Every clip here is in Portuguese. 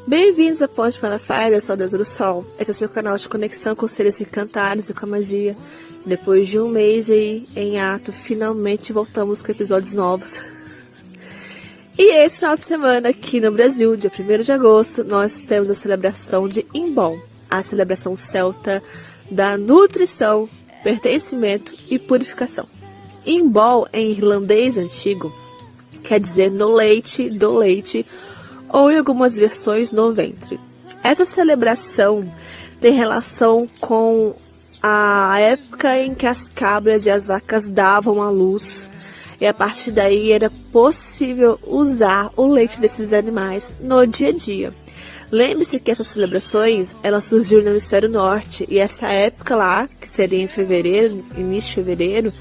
Bem-vindos a Ponte Malafaia, eu sou a Deusa do Sol. Esse é o seu canal de conexão com seres encantados e com a magia. Depois de um mês aí em ato, finalmente voltamos com episódios novos. E esse final de semana aqui no Brasil, dia 1º de agosto, nós temos a celebração de Imbolc, a celebração celta da nutrição, pertencimento e purificação. Imbolc, em irlandês antigo, quer dizer no leite, do leite, ou em algumas versões no ventre. Essa celebração tem relação com a época em que as cabras e as vacas davam à luz, e a partir daí era possível usar o leite desses animais no dia a dia. Lembre-se que essas celebrações, elas surgiram no hemisfério norte, e essa época lá, que seria em fevereiro, início de fevereiro,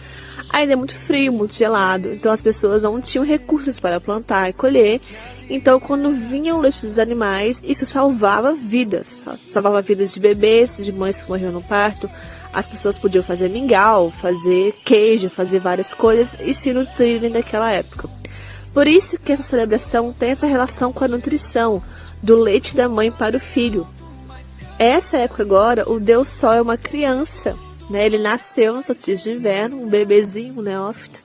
ainda é muito frio, muito gelado, então as pessoas não tinham recursos para plantar e colher. Então, quando vinha o leite dos animais, isso salvava vidas. Salvava vidas de bebês, de mães que morriam no parto. As pessoas podiam fazer mingau, fazer queijo, fazer várias coisas e se nutrirem naquela época. Por isso que essa celebração tem essa relação com a nutrição, do leite da mãe para o filho. Essa época agora, o Deus Sol é uma criança, né? Ele nasceu no solstício de inverno, um bebezinho, um neófito.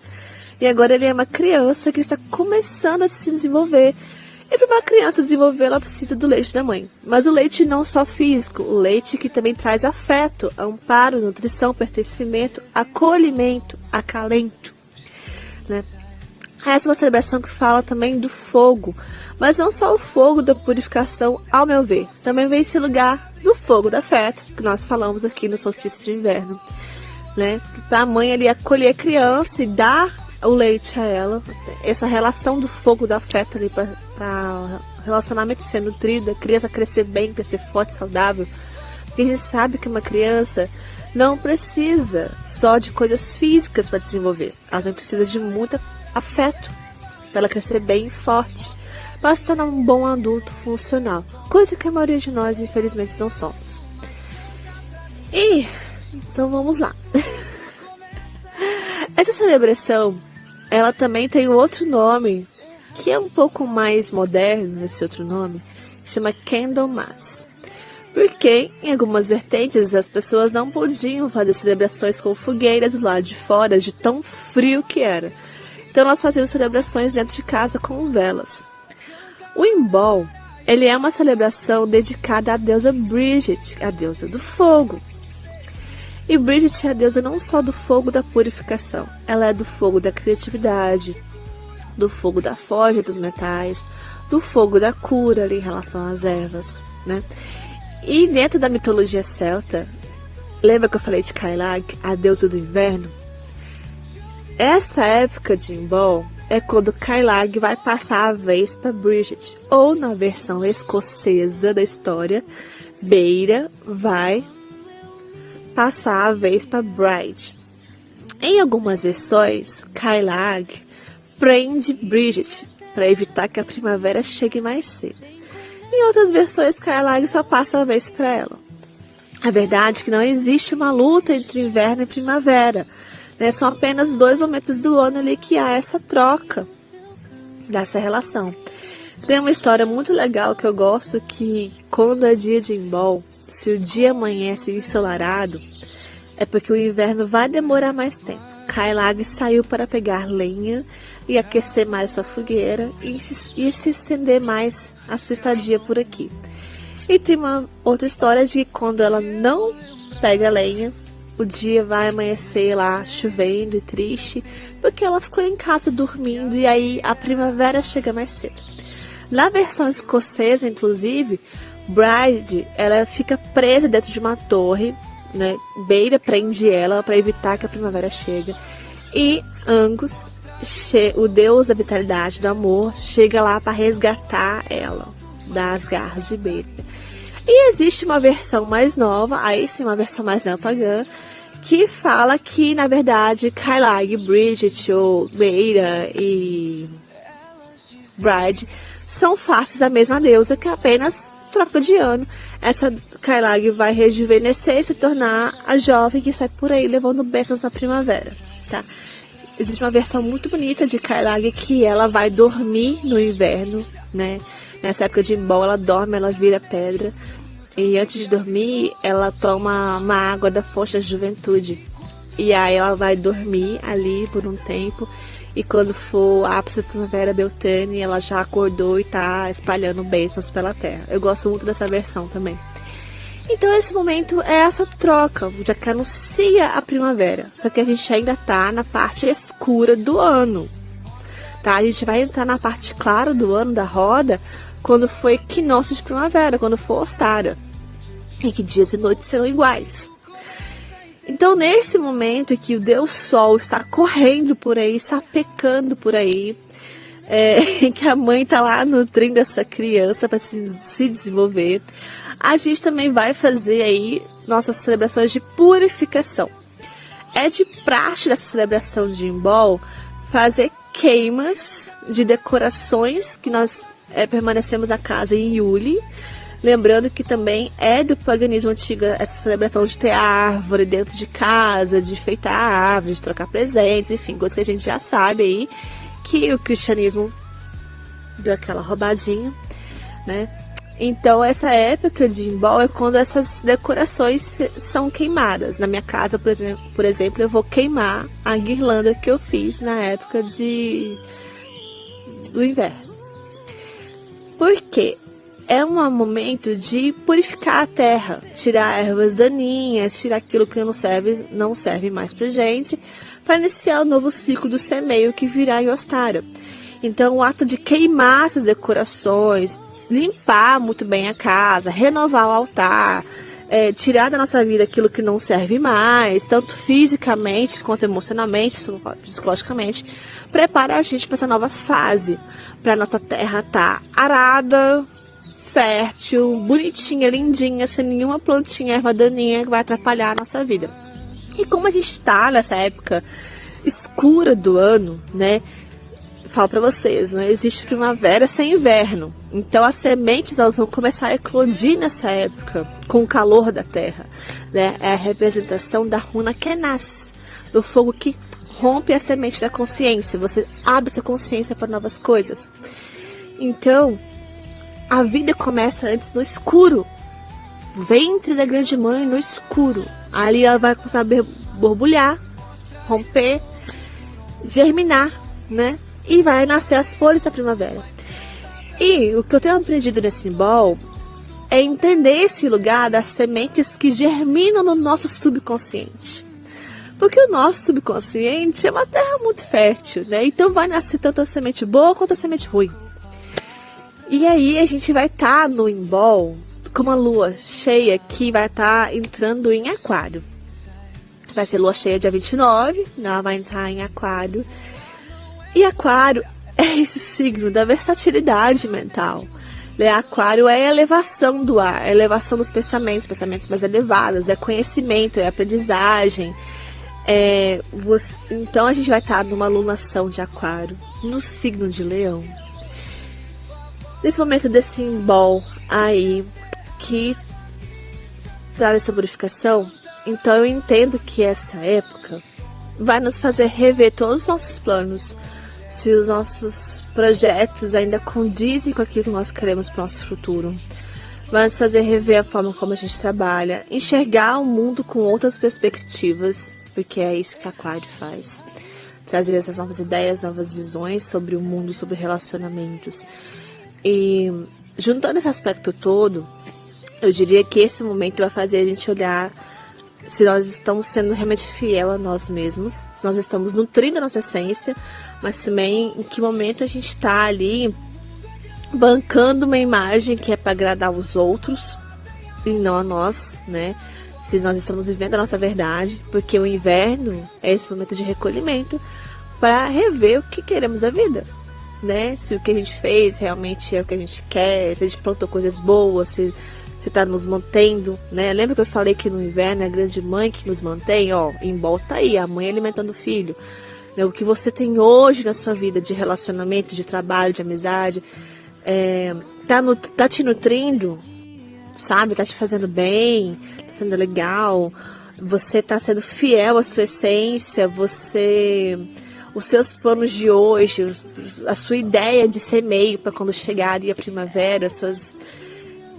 E agora ele é uma criança que está começando a se desenvolver. E para uma criança desenvolver, ela precisa do leite da mãe. Mas o leite não só físico, o leite que também traz afeto, amparo, nutrição, pertencimento, acolhimento, acalento, né? Essa é uma celebração que fala também do fogo. Mas não só o fogo da purificação, ao meu ver. Também vem esse lugar do fogo do afeto, que nós falamos aqui no solstício de inverno, né? Para a mãe ali acolher a criança e dar o leite a ela. Essa relação do fogo do afeto ali para o relacionamento ser nutrido, a criança crescer bem, crescer forte, saudável. Porque a gente sabe que uma criança não precisa só de coisas físicas para desenvolver. Ela também precisa de muito afeto para ela crescer bem e forte, para se tornar um bom adulto funcional, coisa que a maioria de nós infelizmente não somos. E então vamos lá. Essa celebração, ela também tem outro nome, que é um pouco mais moderno, esse outro nome, que chama Candlemas. Porque em algumas vertentes as pessoas não podiam fazer celebrações com fogueiras do lado de fora, de tão frio que era. Então elas faziam celebrações dentro de casa com velas. O Imbolc, ele é uma celebração dedicada à deusa Brígit, a deusa do fogo. E Brígit é a deusa não só do fogo da purificação, ela é do fogo da criatividade, do fogo da forja dos metais, do fogo da cura ali em relação às ervas, né? E dentro da mitologia celta, lembra que eu falei de Cailleach, a deusa do inverno? Essa época de Imbolc é quando Cailleach vai passar a vez para Brígit, ou na versão escocesa da história, Beira vai passar a vez para Bride. Em algumas versões, Cailleach prende Brígit para evitar que a primavera chegue mais cedo. Em outras versões, Cailleach só passa a vez para ela. A verdade é que não existe uma luta entre inverno e primavera, né? São apenas 2 momentos do ano ali que há essa troca dessa relação. Tem uma história muito legal que eu gosto, que quando é dia de Imbolc, se o dia amanhece ensolarado, é porque o inverno vai demorar mais tempo. Cailleach saiu para pegar lenha e aquecer mais sua fogueira e se estender mais a sua estadia por aqui. E tem uma outra história de que quando ela não pega lenha, o dia vai amanhecer lá chovendo e triste, porque ela ficou em casa dormindo e aí a primavera chega mais cedo. Na versão escocesa, inclusive, Bride, ela fica presa dentro de uma torre, né? Beira prende ela para evitar que a primavera chegue. E Angus, o deus da vitalidade, do amor, chega lá para resgatar ela das garras de Beira. E existe uma versão mais nova, aí sim uma versão mais neopagã, que fala que, na verdade, Cailleach, Brígit, ou Beira e Bride são faces da mesma deusa, que apenas troca de ano. Essa Cailleach vai rejuvenescer e se tornar a jovem que sai por aí levando bênçãos na primavera, tá? existe uma versão muito bonita de Karlag que ela vai dormir no inverno, né? Nessa época de Imbol, ela dorme, ela vira pedra. E antes de dormir, ela toma uma água da fonte da juventude. E aí ela vai dormir ali por um tempo. E quando for a ápice da primavera Beltane, ela já acordou e tá espalhando bênçãos pela terra. Eu gosto muito dessa versão também. Então esse momento é essa troca, já que anuncia a primavera. Só que a gente ainda tá na parte escura do ano. Tá? A gente vai entrar na parte clara do ano da roda quando for equinócio de primavera, quando for Ostara. Em que dias e noites serão iguais. Então, nesse momento em que o Deus Sol está correndo por aí, sapecando por aí, em que a mãe está lá nutrindo essa criança para se desenvolver, a gente também vai fazer aí nossas celebrações de purificação. É de praxe dessa celebração de Imbol fazer queimas de decorações que nós permanecemos a casa em Yule. Lembrando que também é do paganismo antigo essa celebração de ter árvore dentro de casa, de enfeitar a árvore, de trocar presentes, enfim, coisa que a gente já sabe aí, que o cristianismo deu aquela roubadinha, né? Então, essa época de Imbol é quando essas decorações são queimadas. Na minha casa, por exemplo, eu vou queimar a guirlanda que eu fiz na época do inverno. Por quê? É um momento de purificar a terra, tirar ervas daninhas, tirar aquilo que não serve mais pra gente, para iniciar o novo ciclo do semeio que virá em Ostara. Então, o ato de queimar essas decorações, limpar muito bem a casa, renovar o altar, tirar da nossa vida aquilo que não serve mais, tanto fisicamente quanto emocionalmente, psicologicamente, prepara a gente para essa nova fase, para nossa terra estar arada, fértil, bonitinha, lindinha, sem nenhuma plantinha, erva daninha que vai atrapalhar a nossa vida. E como a gente está nessa época escura do ano, né? Falo para vocês, não existe primavera sem inverno. Então as sementes elas vão começar a eclodir nessa época, com o calor da terra, né? É a representação da runa Kenas, do fogo que rompe a semente da consciência. Você abre sua consciência para novas coisas. Então, a vida começa antes no escuro. Ventre da grande mãe no escuro. Ali ela vai começar a borbulhar, romper, germinar, né? E vai nascer as folhas da primavera. E o que eu tenho aprendido nesse Imbol é entender esse lugar das sementes que germinam no nosso subconsciente. Porque o nosso subconsciente é uma terra muito fértil, né? Então vai nascer tanto a semente boa quanto a semente ruim. E aí a gente vai estar no Imbol com uma lua cheia que vai estar entrando em Aquário. Vai ser lua cheia dia 29, ela vai entrar em Aquário. E Aquário é esse signo da versatilidade mental. Aquário é a elevação do ar, é a elevação dos pensamentos mais elevados, é conhecimento, é aprendizagem. Então a gente vai estar numa lunação de Aquário, no signo de Leão. Nesse momento desse Imbol aí, que traz essa purificação, então eu entendo que essa época vai nos fazer rever todos os nossos planos, se os nossos projetos ainda condizem com aquilo que nós queremos para o nosso futuro. Vai nos fazer rever a forma como a gente trabalha, enxergar o mundo com outras perspectivas, porque é isso que Aquário faz. Trazer essas novas ideias, novas visões sobre o mundo, sobre relacionamentos. E juntando esse aspecto todo, eu diria que esse momento vai fazer a gente olhar se nós estamos sendo realmente fiel a nós mesmos, se nós estamos nutrindo a nossa essência, mas também em que momento a gente está ali bancando uma imagem que é para agradar os outros e não a nós, né? Se nós estamos vivendo a nossa verdade, porque o inverno é esse momento de recolhimento para rever o que queremos da vida, né? Se o que a gente fez realmente é o que a gente quer, se a gente plantou coisas boas, se está nos mantendo, né? Lembra que eu falei que no inverno é a grande mãe que nos mantém? Ó, Imbol tá aí, a mãe alimentando o filho. Né? O que você tem hoje na sua vida de relacionamento, de trabalho, de amizade, tá te nutrindo, sabe? Tá te fazendo bem, tá sendo legal, você tá sendo fiel à sua essência, você os seus planos de hoje, a sua ideia de ser meio para quando chegar a primavera,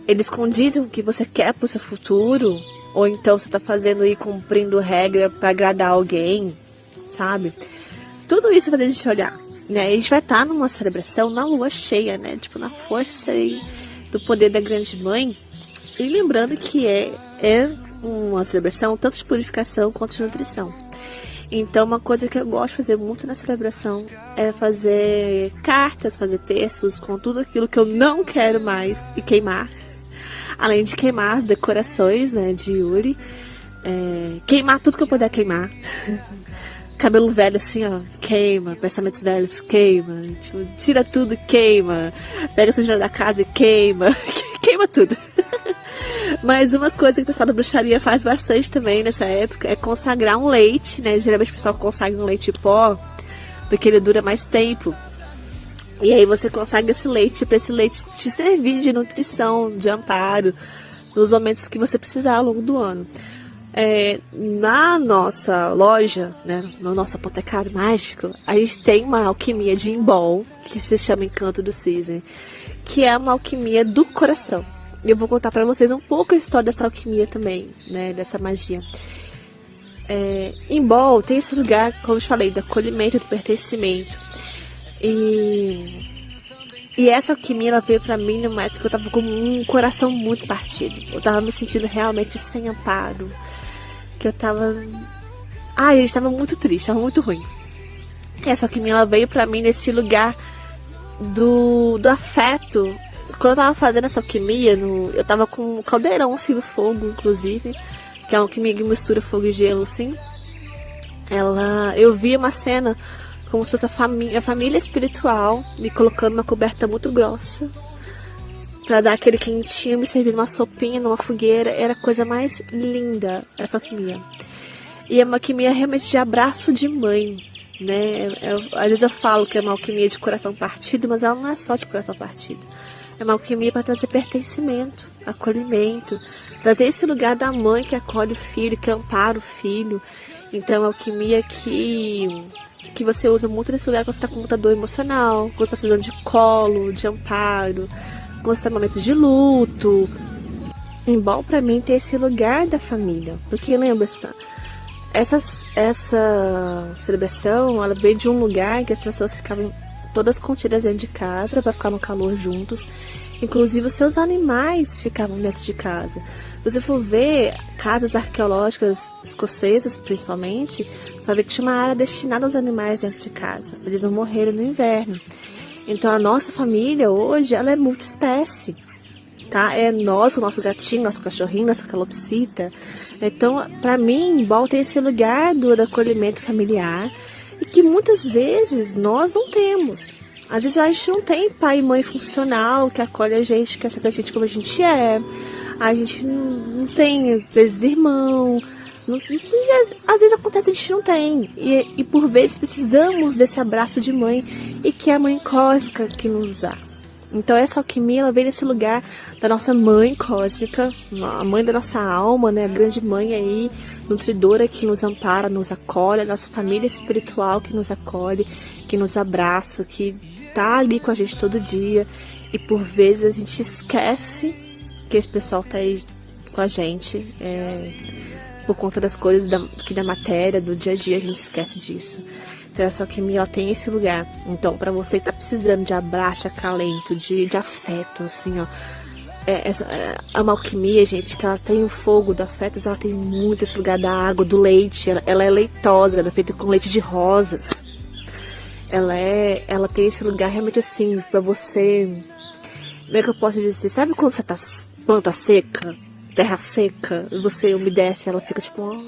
eles condizem com o que você quer para o seu futuro, ou então você está fazendo e cumprindo regra para agradar alguém, sabe? Tudo isso vai a gente olhar, né? A gente vai estar numa celebração na lua cheia, né? Tipo, na força aí do poder da grande mãe. E lembrando que é uma celebração tanto de purificação quanto de nutrição. Então, uma coisa que eu gosto de fazer muito na celebração é fazer cartas, fazer textos com tudo aquilo que eu não quero mais e queimar. Além de queimar as decorações, né, de Yuri. Queimar tudo que eu puder queimar. Cabelo velho assim, ó, queima. Pensamentos velhos, queima. Tipo, tira tudo, queima. Pega a sujeira da casa e queima. Queima tudo. Mas uma coisa que o pessoal da bruxaria faz bastante também nessa época é consagrar um leite, né? Geralmente o pessoal consagra um leite pó, porque ele dura mais tempo. E aí você consagra esse leite para esse leite te servir de nutrição, de amparo, nos momentos que você precisar ao longo do ano. Na nossa loja, né, no nosso apotecário mágico, a gente tem uma alquimia de Imbol, que se chama Encanto do Cisne, que é uma alquimia do coração. E eu vou contar para vocês um pouco a história dessa alquimia também, né, dessa magia. Imbol tem esse lugar, como eu falei, do acolhimento, do pertencimento. E essa alquimia, ela veio pra mim numa época que eu tava com um coração muito partido. Eu tava me sentindo realmente sem amparo. Que eu tava... gente, tava muito triste, tava muito ruim. E essa alquimia, ela veio pra mim nesse lugar do afeto. Quando eu tava fazendo essa alquimia, eu tava com um caldeirão assim no fogo, inclusive. Que é uma alquimia que mistura fogo e gelo, assim. Eu via uma cena como se fosse a família espiritual me colocando uma coberta muito grossa pra dar aquele quentinho, me servindo uma sopinha numa fogueira. Era a coisa mais linda, essa alquimia. E é uma alquimia realmente de abraço de mãe, né? Às vezes eu falo que é uma alquimia de coração partido, mas ela não é só de coração partido. É uma alquimia para trazer pertencimento, acolhimento, trazer esse lugar da mãe que acolhe o filho, que ampara o filho. Então é uma alquimia que você usa muito nesse lugar quando você está com muita dor emocional, quando você está precisando de colo, de amparo, quando você está em momentos de luto. Embora para mim ter esse lugar da família, porque lembra, essa celebração, ela veio de um lugar que as pessoas ficavam todas contidas dentro de casa para ficar no calor juntos. Inclusive os seus animais ficavam dentro de casa. Se você for ver casas arqueológicas escocesas, principalmente, você vai ver que tinha uma área destinada aos animais dentro de casa. Eles não morreram no inverno. Então a nossa família hoje, ela é multiespécie, tá? É nós, o nosso gatinho, nosso cachorrinho, nossa calopsita. Então, para mim, Imbol tem esse lugar do acolhimento familiar e que muitas vezes nós não temos. Às vezes a gente não tem pai e mãe funcional que acolhe a gente, que aceita a gente como a gente é. A gente não tem, às vezes, irmão. Às vezes acontece, a gente não tem. E por vezes precisamos desse abraço de mãe, e que é a mãe cósmica que nos dá. Então essa alquimia, ela vem desse lugar da nossa mãe cósmica, a mãe da nossa alma, né? A grande mãe aí, nutridora, que nos ampara, nos acolhe, a nossa família espiritual que nos acolhe, que nos abraça, que tá ali com a gente todo dia. E por vezes a gente esquece que esse pessoal tá aí com a gente, por conta das coisas da matéria, do dia a dia, a gente esquece disso. Então essa alquimia, ela tem esse lugar. Então, para você que tá precisando de abraço, acalento, de afeto, assim, ó. É uma alquimia, gente, que ela tem o fogo do afeto, mas ela tem muito esse lugar da água, do leite. Ela é leitosa, ela é feita com leite de rosas. Ela tem esse lugar realmente assim, pra você... Como é que eu posso dizer? Sabe quando você tá planta seca, terra seca, e você umedece, ela fica tipo...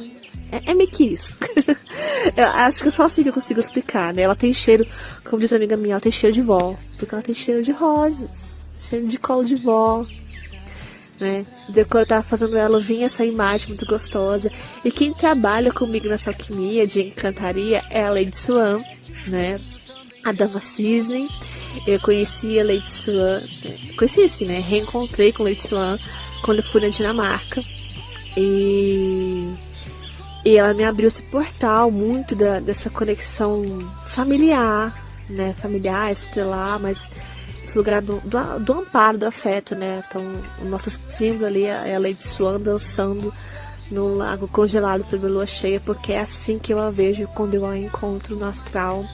É meio que isso. Eu acho que é só assim que eu consigo explicar, né? Ela tem cheiro, como diz a amiga minha, ela tem cheiro de vó. Porque ela tem cheiro de rosas, cheiro de colo de vó, né? Quando eu tava fazendo ela, vinha essa imagem muito gostosa. E quem trabalha comigo nessa alquimia de encantaria é a Lady Swan, né? A Dama Cisne. Eu conheci a Lady Swan, conheci assim, né? Reencontrei com a Lady Swan quando eu fui na Dinamarca. E E ela me abriu esse portal muito dessa conexão familiar, né? Familiar, estelar, mas esse lugar do amparo, do afeto, né? Então, o nosso símbolo ali é a Lady Swan dançando no lago congelado sob a lua cheia, porque é assim que eu a vejo quando eu a encontro no astral.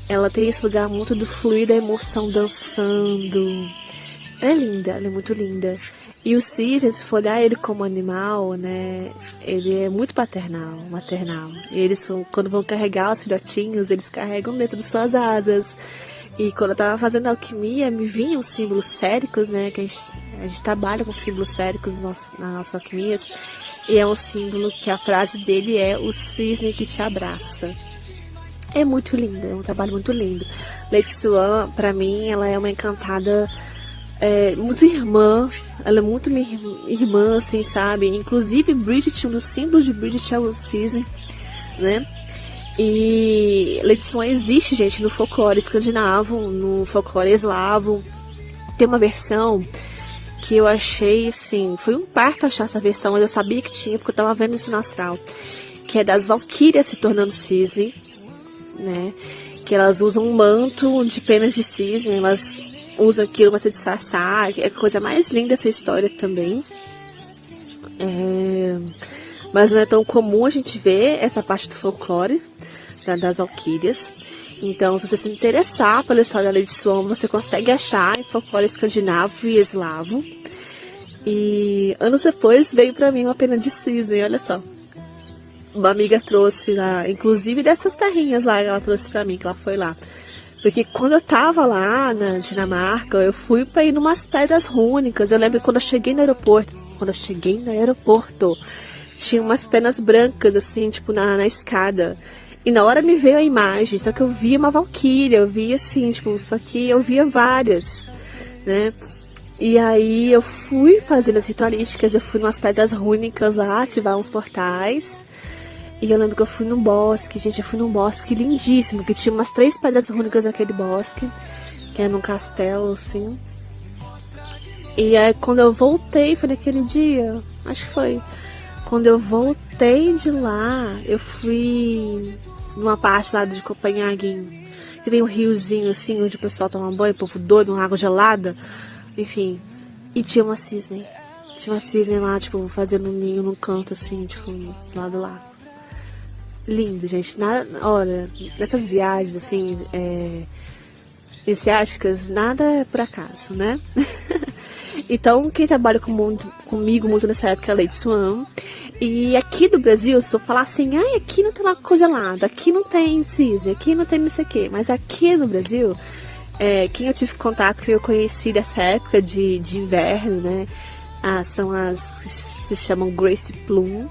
Ela tem esse lugar muito do fluir da emoção dançando. Ela é linda, ela é muito linda. E o cisne, se for olhar ele como animal, né, ele é muito maternal. E eles, quando vão carregar os filhotinhos, eles carregam dentro de suas asas. E quando eu tava fazendo alquimia, me vinham símbolos séricos, né, que a gente trabalha com símbolos séricos nas nossas alquimias. E é um símbolo que a frase dele é o cisne que te abraça. É muito lindo, é um trabalho muito lindo. Lady Swan, pra mim, ela é uma encantada, muito irmã. Ela é muito minha irmã, assim, sabe? Inclusive, Bridget, um dos símbolos de Bridget é o cisne, né? E Lady Swan existe, gente, no folclore escandinavo, no folclore eslavo. Tem uma versão que eu achei, assim, foi um parto achar essa versão, mas eu sabia que tinha, porque eu tava vendo isso no astral. Que é das valquírias se tornando cisne, né? Que elas usam um manto de penas de cisne, elas usam aquilo para se disfarçar. É a coisa mais linda essa história também. Mas não é tão comum a gente ver essa parte do folclore das valquírias. Então, se você se interessar pela história da Lady Swan, você consegue achar em folclore escandinavo e eslavo. E anos depois veio pra mim uma pena de cisne, olha só. Uma amiga trouxe lá, inclusive dessas terrinhas lá, ela trouxe pra mim, que ela foi lá. Porque quando eu tava lá na Dinamarca, eu fui pra ir numas pedras rúnicas. Eu lembro que quando eu cheguei no aeroporto, tinha umas penas brancas, assim, tipo, na escada. E na hora me veio a imagem, só que eu via uma valquíria, eu via assim, tipo, só que eu via várias, né? E aí eu fui fazendo as ritualísticas, eu fui numas pedras rúnicas lá, ativar uns portais. E eu lembro que eu fui num bosque, gente, eu fui num bosque lindíssimo, que tinha umas 3 pedras rúnicas naquele bosque, que era num castelo, assim. E aí quando eu voltei, foi naquele dia, acho que foi. Quando eu voltei de lá, eu fui numa parte lá de Copenhague, que tem um riozinho assim, onde o pessoal toma banho, o povo doido, uma água gelada, enfim. E tinha uma cisne. Tinha uma cisne lá, tipo, fazendo um ninho num canto, assim, tipo, lá do lado. Lindo, gente. Nada, olha, nessas viagens, assim, iniciáticas, nada é por acaso, né? Então, quem trabalha comigo muito nessa época é a Lady Swan. E aqui do Brasil, se eu falar assim, ai, aqui não tem lago congelado, aqui não tem cisne, aqui não tem não sei o quê. Mas aqui no Brasil, quem eu tive contato, que eu conheci dessa época de inverno, né? São as que se chamam Grace Plum.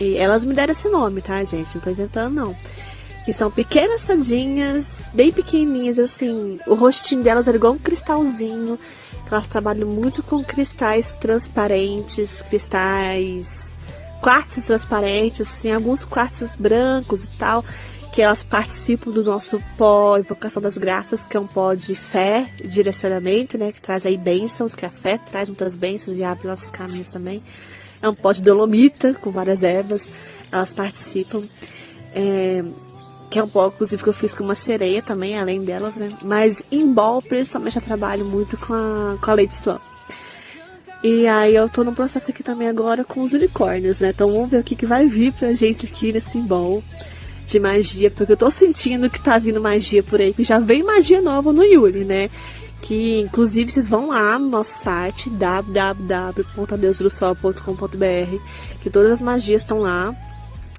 E elas me deram esse nome, tá, gente? Não tô inventando, não. Que são pequenas fadinhas, bem pequenininhas, assim. O rostinho delas era igual um cristalzinho. Elas trabalham muito com cristais transparentes, quartzos transparentes, assim, alguns quartzos brancos e tal. Que elas participam do nosso pó Invocação das Graças, que é um pó de fé, direcionamento, né? Que traz aí bênçãos, que a fé traz muitas bênçãos e abre nossos caminhos também. É um pó de dolomita, com várias ervas. Elas participam. Que é um pó, inclusive, que eu fiz com uma sereia também, além delas, né? Mas em bol, principalmente, eu trabalho muito com a Lady Swan. E aí eu tô no processo aqui também agora com os unicórnios, né? Então vamos ver o que vai vir pra gente aqui nesse bol de magia. Porque eu tô sentindo que tá vindo magia por aí. Que já veio magia nova no Yuli, né? Que inclusive vocês vão lá no nosso site www.adeusdosol.com.br, que todas as magias estão lá.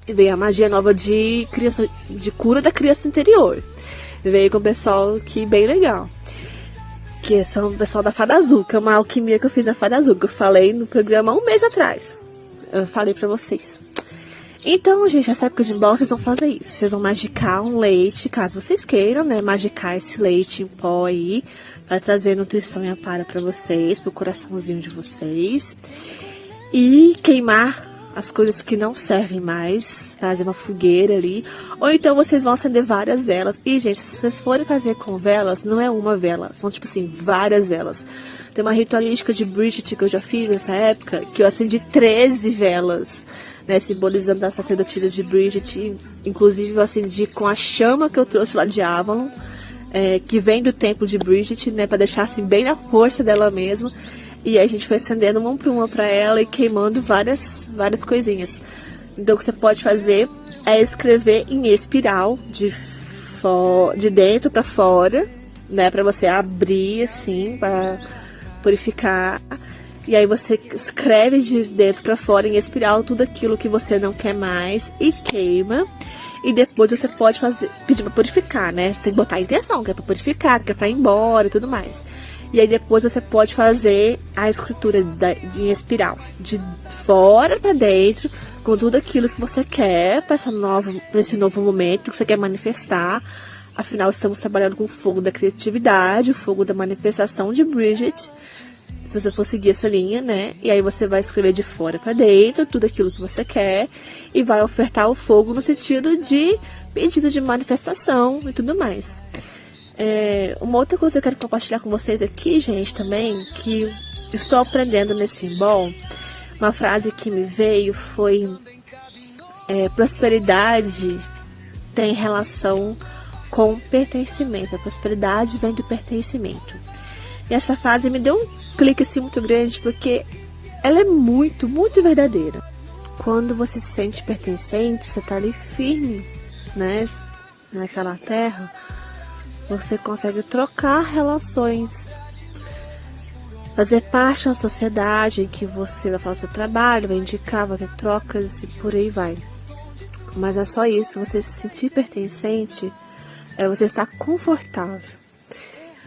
E veio a magia nova de cura da criança interior. Veio com o pessoal que bem legal, que são o pessoal da Fada Azul, que é uma alquimia que eu fiz na Fada Azul, que eu falei no programa 1 mês atrás. Eu falei pra vocês. Então, gente, nessa época de bol, vocês vão fazer isso. Vocês vão magicar um leite, caso vocês queiram, né? Magicar esse leite em pó aí. Vai trazer nutrição e amparo pra vocês, pro coraçãozinho de vocês. E queimar as coisas que não servem mais. Fazer uma fogueira ali. Ou então vocês vão acender várias velas. E, gente, se vocês forem fazer com velas, não é uma vela. São, tipo assim, várias velas. Tem uma ritualística de Bridget que eu já fiz nessa época, que eu acendi 13 velas. né, simbolizando as sacerdotisas de Bridget. Inclusive eu acendi com a chama que eu trouxe lá de Avalon, que vem do templo de Bridget, né, para deixar assim bem na força dela mesma. E aí a gente foi acendendo uma por uma para ela e queimando várias coisinhas. Então o que você pode fazer é escrever em espiral de dentro para fora, né, para você abrir assim, para purificar. E aí você escreve de dentro para fora em espiral tudo aquilo que você não quer mais e queima. E depois você pode pedir para purificar, né? Você tem que botar a intenção, que é para purificar, que é para ir embora e tudo mais. E aí depois você pode fazer a escritura em espiral, de fora para dentro, com tudo aquilo que você quer para esse novo momento que você quer manifestar. Afinal, estamos trabalhando com o fogo da criatividade, o fogo da manifestação de Bridget. Se você for seguir essa linha, né? E aí você vai escrever de fora para dentro tudo aquilo que você quer e vai ofertar o fogo no sentido de pedido de manifestação e tudo mais. Uma outra coisa que eu quero compartilhar com vocês aqui, gente, também, que estou aprendendo nesse simbol, uma frase que me veio foi: prosperidade tem relação com pertencimento. A prosperidade vem do pertencimento. E essa frase me deu um clique assim muito grande, porque ela é muito, muito verdadeira. Quando você se sente pertencente, você está ali firme, né, naquela terra, você consegue trocar relações, fazer parte de uma sociedade em que você vai falar seu trabalho, vai indicar, vai ter trocas e por aí vai. Mas é só isso, você se sentir pertencente é você estar confortável.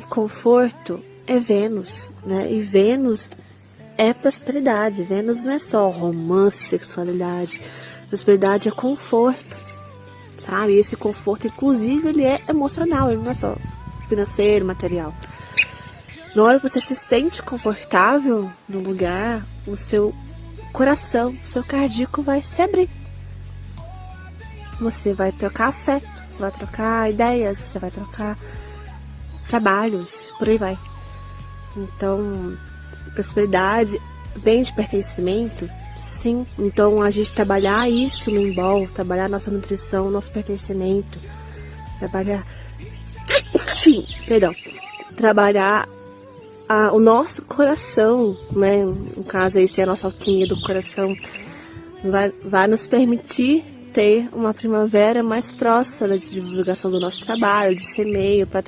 E conforto é Vênus, né? E Vênus é prosperidade. Vênus não é só romance, sexualidade. Prosperidade é conforto, sabe? E esse conforto, inclusive, ele é emocional, ele não é só financeiro, material. Na hora que você se sente confortável no lugar, o seu coração, o seu cardíaco vai se abrir. Você vai trocar afeto, você vai trocar ideias, você vai trocar trabalhos, por aí vai. Então, prosperidade vem de pertencimento, sim. Então, a gente trabalhar isso no embol, trabalhar nossa nutrição, nosso pertencimento, trabalhar o nosso coração, né? No caso aí, a nossa alquimia do coração, vai nos permitir ter uma primavera mais próxima de divulgação do nosso trabalho, de semeio, para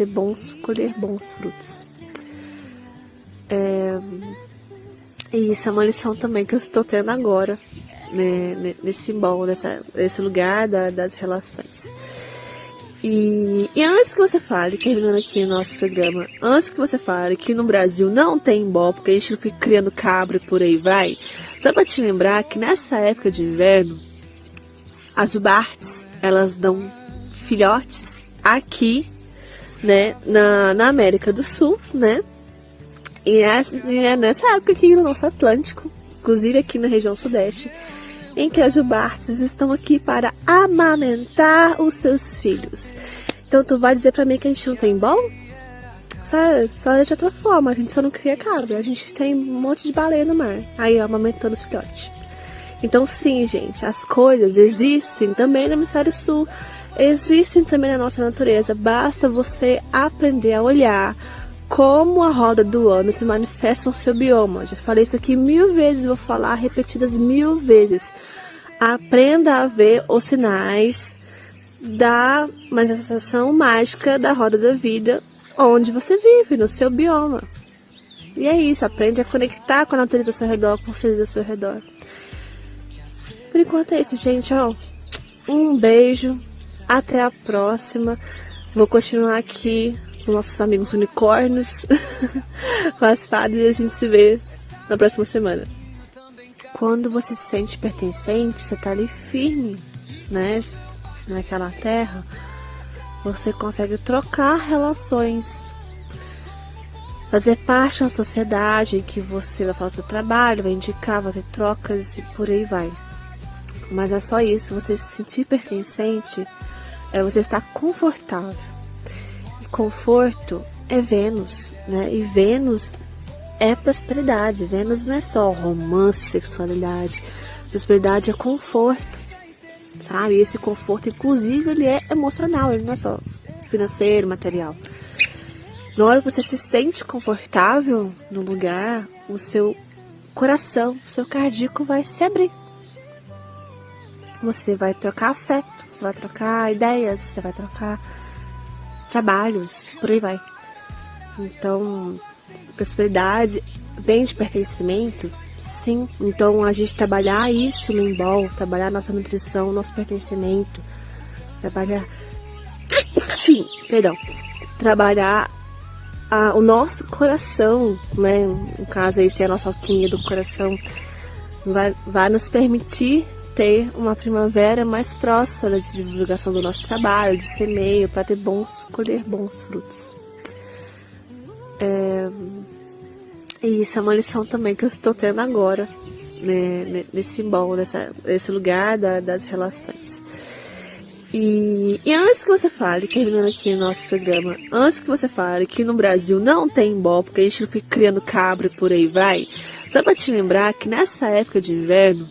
colher bons frutos. E isso é uma lição também que eu estou tendo agora, né, nesse simbolo, nesse lugar das relações. E antes que você fale, terminando aqui o nosso programa, antes que você fale que no Brasil não tem embol, porque a gente não fica criando cabra e por aí vai, só para te lembrar que nessa época de inverno, as jubartes, elas dão filhotes aqui, né, na América do Sul, né? E é nessa época aqui no nosso Atlântico, inclusive aqui na região sudeste, em que as jubartes estão aqui para amamentar os seus filhos. Então tu vai dizer pra mim que a gente não tem embol? Só de outra forma, a gente só não cria cabra, a gente tem um monte de baleia no mar, aí amamentando os filhotes. Então sim, gente, as coisas existem também no hemisfério sul, existem também na nossa natureza, basta você aprender a olhar como a roda do ano se manifesta no seu bioma. Já falei isso aqui 1000 vezes, vou falar repetidas 1000 vezes. Aprenda a ver os sinais da manifestação mágica da roda da vida onde você vive, no seu bioma. E é isso, aprende a conectar com a natureza ao seu redor, com os seres ao seu redor. Por enquanto é isso, gente, ó. Um beijo, até a próxima. Vou continuar aqui com nossos amigos unicórnios, com as fadas, e a gente se vê na próxima semana. Quando você se sente pertencente, você tá ali firme, né, naquela terra, você consegue trocar relações, fazer parte de uma sociedade em que você vai falar seu trabalho, vai indicar, vai ter trocas e por aí vai. Mas é só isso, você se sentir pertencente é você estar confortável. Conforto é Vênus, né? E Vênus é prosperidade. Vênus não é só romance, sexualidade. Prosperidade é conforto, sabe? E esse conforto, inclusive, ele é emocional, ele não é só financeiro, material. Na hora que você se sente confortável no lugar, o seu coração, o seu cardíaco vai se abrir. Você vai trocar afeto, você vai trocar ideias, você vai trocar trabalhos, por aí vai. Então, prosperidade vem de pertencimento, sim. Então, a gente trabalhar isso no Embol, trabalhar nossa nutrição, nosso pertencimento, trabalhar o nosso coração, né? No caso aí, a nossa alquimia do coração, vai nos permitir ter uma primavera mais próspera de divulgação do nosso trabalho, de semeio, para colher bons frutos. E isso é uma lição também que eu estou tendo agora, né, nesse Embol, nesse lugar das relações. E antes que você fale, terminando aqui o nosso programa, antes que você fale que no Brasil não tem Embol, porque a gente não fica criando cabra e por aí vai, só para te lembrar que nessa época de inverno,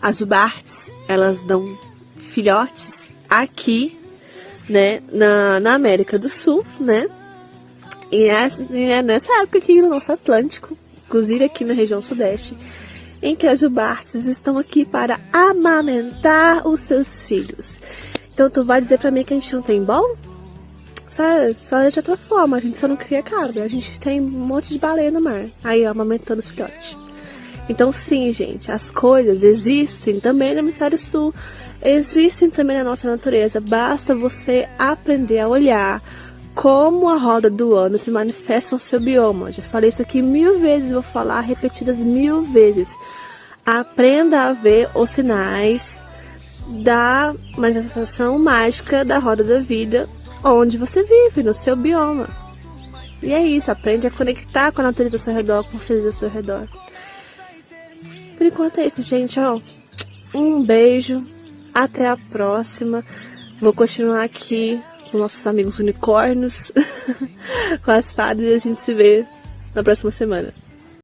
as jubartes, elas dão filhotes aqui, né, na América do Sul, né? E é nessa época aqui no nosso Atlântico, inclusive aqui na região sudeste, em que as jubartes estão aqui para amamentar os seus filhos. Então tu vai dizer pra mim que a gente não tem Embol? Só de outra forma, a gente só não cria cabra, a gente tem um monte de baleia no mar, aí amamentando os filhotes. Então sim, gente, as coisas existem também no hemisfério sul, existem também na nossa natureza, basta você aprender a olhar como a roda do ano se manifesta no seu bioma. Já falei isso aqui 1000 vezes, vou falar repetidas 1000 vezes. Aprenda a ver os sinais da manifestação mágica da roda da vida onde você vive, no seu bioma. E é isso, aprende a conectar com a natureza ao seu redor, com os seres ao seu redor. Por enquanto é isso, gente, ó. Um beijo, até a próxima. Vou continuar aqui com nossos amigos unicórnios, com as fadas, e a gente se vê na próxima semana.